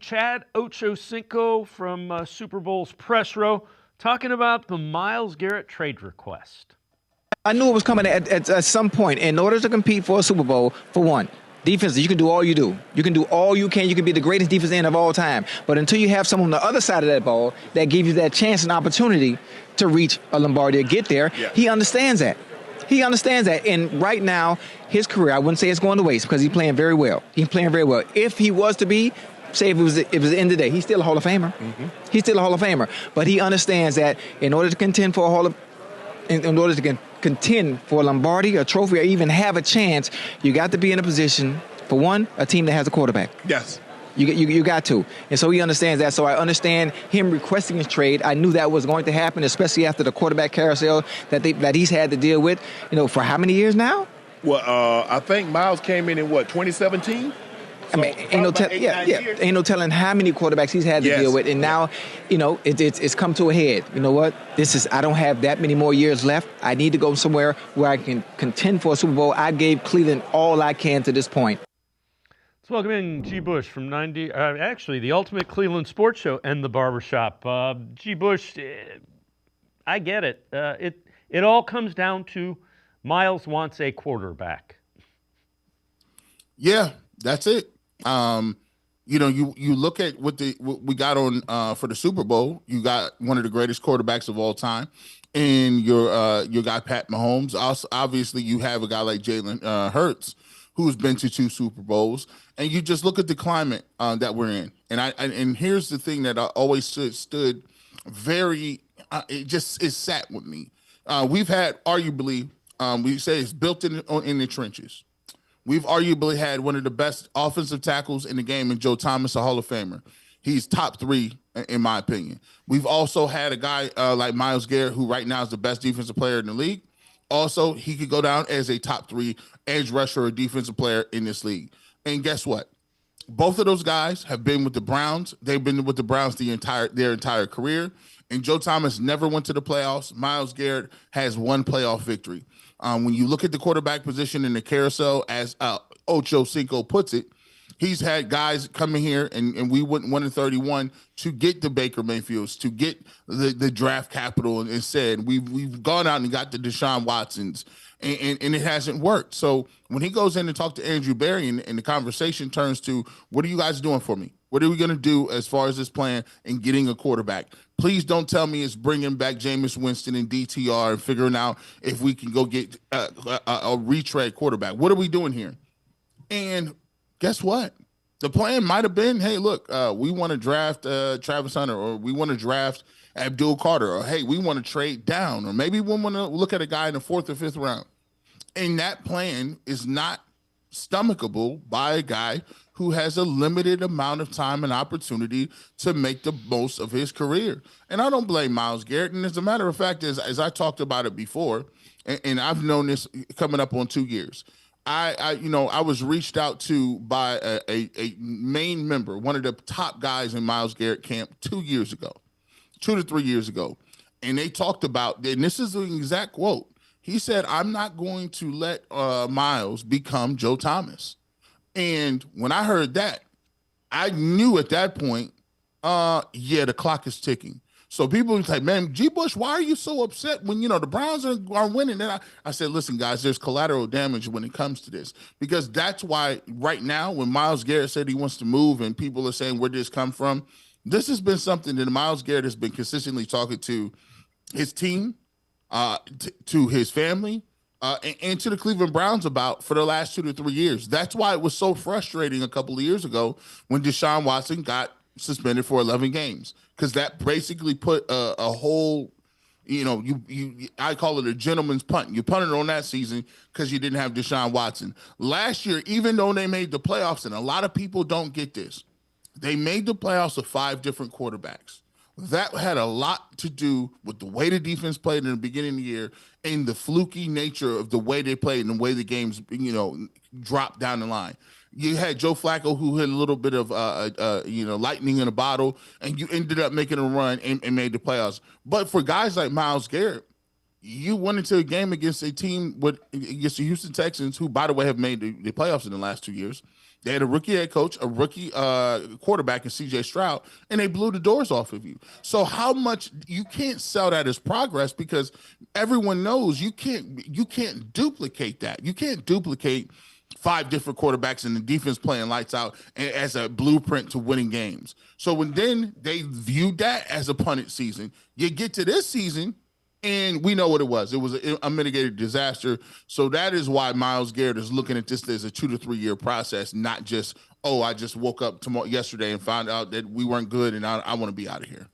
Chad Ochocinco from Super Bowl's press row talking about the Myles Garrett trade request. I knew it was coming at some point. In order to compete for a Super Bowl, for one, defense, you can do all you do. You can do all you can. You can be the greatest defense end of all time. But until you have someone on the other side of that ball that gives you that chance and opportunity to reach a Lombardi or get there, he understands that. He understands that. And right now, his career, I wouldn't say it's going to waste because he's playing very well. He's playing very well. If he was to be, say if it was the end of the day, he's still a Hall of Famer. Mm-hmm. He's still a Hall of Famer. But he understands that in order to contend for a Hall of in order to contend for a Lombardi, a trophy, or even have a chance, you got to be in a position, for one, a team that has a quarterback. Yes. You got to. And so he understands that. So I understand him requesting his trade. I knew that was going to happen, especially after the quarterback carousel that he's had to deal with, for how many years now? Well, I think Myles came in 2017? I mean, ain't no telling how many quarterbacks he's had to deal with, and now, it's come to a head. You know what? I don't have that many more years left. I need to go somewhere where I can contend for a Super Bowl. I gave Cleveland all I can to this point. Let's welcome in G. Bush from the Ultimate Cleveland Sports Show and the Barbershop. G. Bush, I get it. It all comes down to Myles wants a quarterback. Yeah, that's it. You look at what we got on for the Super Bowl. You got one of the greatest quarterbacks of all time, and your guy Pat Mahomes. Also, obviously, you have a guy like Jalen Hurts, who's been to 2 Super Bowls, and you just look at the climate that we're in. And here's the thing that I always stood very. It sat with me. We've had arguably, we say it's built in the trenches. We've arguably had one of the best offensive tackles in the game in Joe Thomas, a Hall of Famer. He's top 3, in my opinion. We've also had a guy like Myles Garrett, who right now is the best defensive player in the league. Also, he could go down as a top 3 edge rusher or defensive player in this league. And guess what? Both of those guys have been with the Browns. They've been with the Browns their entire career. And Joe Thomas never went to the playoffs. Myles Garrett has 1 playoff victory. When you look at the quarterback position in the carousel, as Ochocinco puts it, he's had guys coming here, and we went 1-31 to get the Baker Mayfields, to get the draft capital, and said we've gone out and got the Deshaun Watsons, and it hasn't worked. So when he goes in and talks to Andrew Berry, and the conversation turns to, what are you guys doing for me? What are we going to do as far as this plan and getting a quarterback? Please don't tell me it's bringing back Jameis Winston and DTR and figuring out if we can go get a retread quarterback. What are we doing here? And guess what? The plan might have been, hey, look, we want to draft Travis Hunter, or we want to draft Abdul Carter, or hey, we want to trade down, or maybe we want to look at a guy in the 4th or 5th round. And that plan is not stomachable by a guy who has a limited amount of time and opportunity to make the most of his career. And I don't blame Myles Garrett. And as a matter of fact, as I talked about it before, and I've known this coming up on 2 years, I was reached out to by a main member, one of the top guys in Myles Garrett camp 2 years ago, 2 to 3 years ago. And they talked about, and this is the exact quote. He said, I'm not going to let Myles become Joe Thomas. And when I heard that, I knew at that point, the clock is ticking. So people would say, man, G. Bush, why are you so upset when, the Browns are winning? And I said, listen, guys, there's collateral damage when it comes to this. Because that's why right now, when Myles Garrett said he wants to move and people are saying, where did this come from? This has been something that Myles Garrett has been consistently talking to his team, to his family, and to the Cleveland Browns about for the last 2 to 3 years. That's why it was so frustrating a couple of years ago when Deshaun Watson got suspended for 11 games, because that basically put a whole, I call it a gentleman's punt. You punted on that season because you didn't have Deshaun Watson. Last year, even though they made the playoffs, and a lot of people don't get this, they made the playoffs with 5 different quarterbacks. That had a lot to do with the way the defense played in the beginning of the year and the fluky nature of the way they played and the way the games, dropped down the line. You had Joe Flacco, who had a little bit of, lightning in a bottle, and you ended up making a run and made the playoffs. But for guys like Myles Garrett, you went into a game against a team against the Houston Texans, who, by the way, have made the playoffs in the last 2 years. They had a rookie head coach, a rookie quarterback in C.J. Stroud, and they blew the doors off of you. So how much you can't sell that as progress because everyone knows you can't duplicate that. You can't duplicate 5 different quarterbacks and the defense playing lights out as a blueprint to winning games. So when then they viewed that as a punted season, you get to this season and we know what it was. It was a mitigated disaster. So that is why Myles Garrett is looking at this as a 2 to 3 year process, not just, oh, I just woke up yesterday and found out that we weren't good and I want to be out of here.